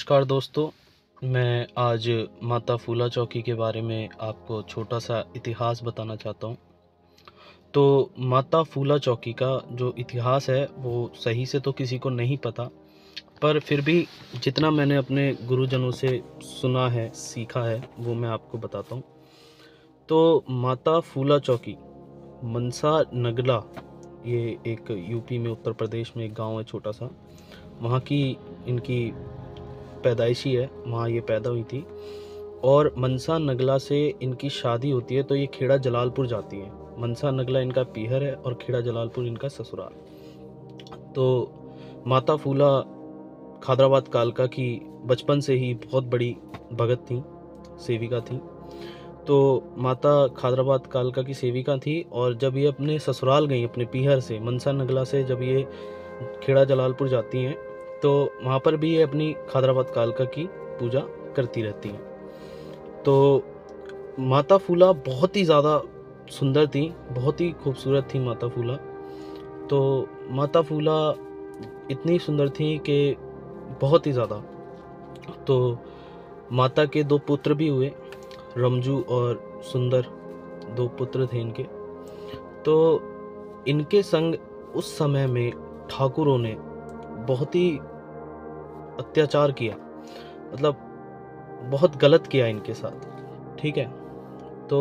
नमस्कार दोस्तों, मैं आज माता फूला चौकी के बारे में आपको छोटा सा इतिहास बताना चाहता हूँ। तो माता फूला चौकी का जो इतिहास है वो सही से तो किसी को नहीं पता, पर फिर भी जितना मैंने अपने गुरुजनों से सुना है, सीखा है, वो मैं आपको बताता हूँ। तो माता फूला चौकी मनसा नगला, ये एक यूपी में, उत्तर प्रदेश में एक गांव है छोटा सा, वहाँ की इनकी पैदाइशी है, वहाँ ये पैदा हुई थी। और मनसा नगला से इनकी शादी होती है तो ये खेड़ा जलालपुर जाती है। मनसा नगला इनका पीहर है और खेड़ा जलालपुर इनका ससुराल। तो माता फूला खादराबाद कालका की बचपन से ही बहुत बड़ी भगत थी, सेविका थी। तो माता खादराबाद कालका की सेविका थी, और जब ये अपने ससुराल गई, अपने पीहर से, मनसा नगला से जब ये खेड़ा जलालपुर जाती हैं, तो वहाँ पर भी ये अपनी खादराबाद कालका की पूजा करती रहती हैं। तो माता फूला बहुत ही ज़्यादा सुंदर थी, बहुत ही खूबसूरत थी माता फूला। तो माता फूला इतनी सुंदर थी कि बहुत ही ज़्यादा। तो माता के 2 पुत्र भी हुए, रमजू और सुंदर, 2 पुत्र थे इनके। तो इनके संग उस समय में ठाकुरों ने बहुत ही अत्याचार किया, मतलब बहुत गलत किया इनके साथ, ठीक है। तो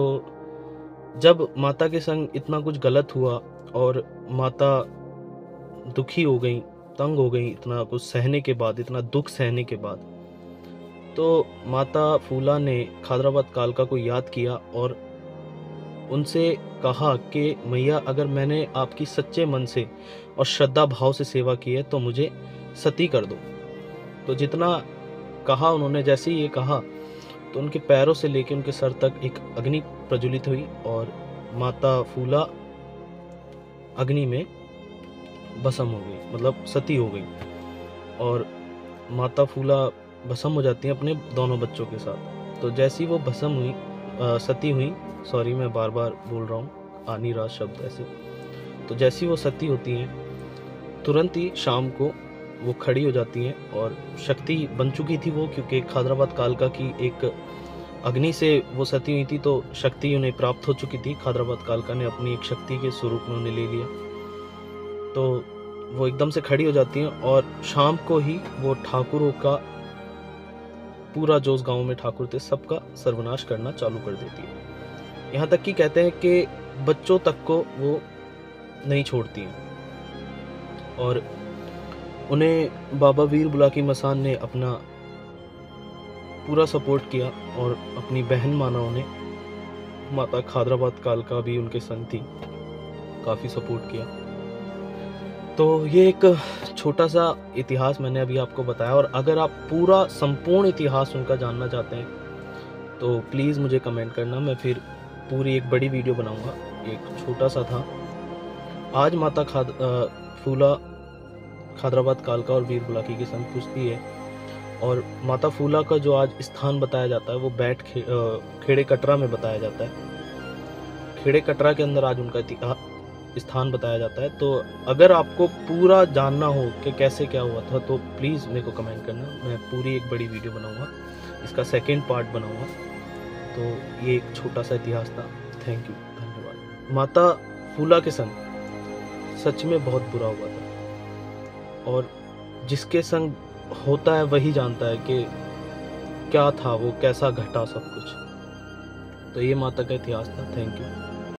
जब माता के संग इतना कुछ गलत हुआ और माता दुखी हो गई, तंग हो गई, इतना कुछ सहने के बाद, इतना दुख सहने के बाद, तो माता फूला ने खादराबाद कालका को याद किया और उनसे कहा कि मैया, अगर मैंने आपकी सच्चे मन से और श्रद्धा भाव से सेवा की है तो मुझे सती कर दो। तो जितना कहा उन्होंने, जैसे ही ये कहा तो उनके पैरों से लेकर उनके सर तक एक अग्नि प्रज्वलित हुई और माता फूला अग्नि में भस्म हो गई, मतलब सती हो गई। और माता फूला भस्म हो जाती हैं अपने दोनों बच्चों के साथ। तो जैसी वो भस्म हुई, सती हुई, सॉरी मैं बार बार बोल रहा हूँ, आ नहीं रहा शब्द ऐसे। तो जैसी वो सती होती हैं, तुरंत ही शाम को वो खड़ी हो जाती हैं और शक्ति बन चुकी थी वो, क्योंकि खादराबाद कालका की एक अग्नि से वो सती हुई थी, तो शक्ति उन्हें प्राप्त हो चुकी थी। खादराबाद कालका ने अपनी एक शक्ति के स्वरूप में उन्हें ले लिया। तो वो एकदम से खड़ी हो जाती हैं और शाम को ही वो ठाकुरों का पूरा, जो उस गांव में ठाकुर थे, सबका सर्वनाश करना चालू कर देती है। यहाँ तक कि कहते हैं कि बच्चों तक को वो नहीं छोड़ती हैं। और उन्हें बाबा वीर बुलाकी मसान ने अपना पूरा सपोर्ट किया और अपनी बहन माना उन्हें। माता खादराबाद कालका भी उनके संग थी, काफ़ी सपोर्ट किया। तो ये एक छोटा सा इतिहास मैंने अभी आपको बताया, और अगर आप पूरा संपूर्ण इतिहास उनका जानना चाहते हैं तो प्लीज़ मुझे कमेंट करना, मैं फिर पूरी एक बड़ी वीडियो बनाऊंगा। एक छोटा सा था। आज माता फूला खादराबाद कालका और वीर बुलाकी के संग पूछती है, और माता फूला का जो आज स्थान बताया जाता है वो खेड़े कटरा में बताया जाता है। खेड़े कटरा के अंदर आज उनका स्थान बताया जाता है। तो अगर आपको पूरा जानना हो कि कैसे क्या हुआ था तो प्लीज़ मेरे को कमेंट करना, मैं पूरी एक बड़ी वीडियो बनाऊंगा, इसका सेकंड पार्ट बनाऊंगा। तो ये एक छोटा सा इतिहास था। थैंक यू, धन्यवाद। माता फूला के संग सच में बहुत बुरा हुआ था, और जिसके संग होता है वही जानता है कि क्या था वो, कैसा घटा सब कुछ। तो ये माता का इतिहास था। Thank you.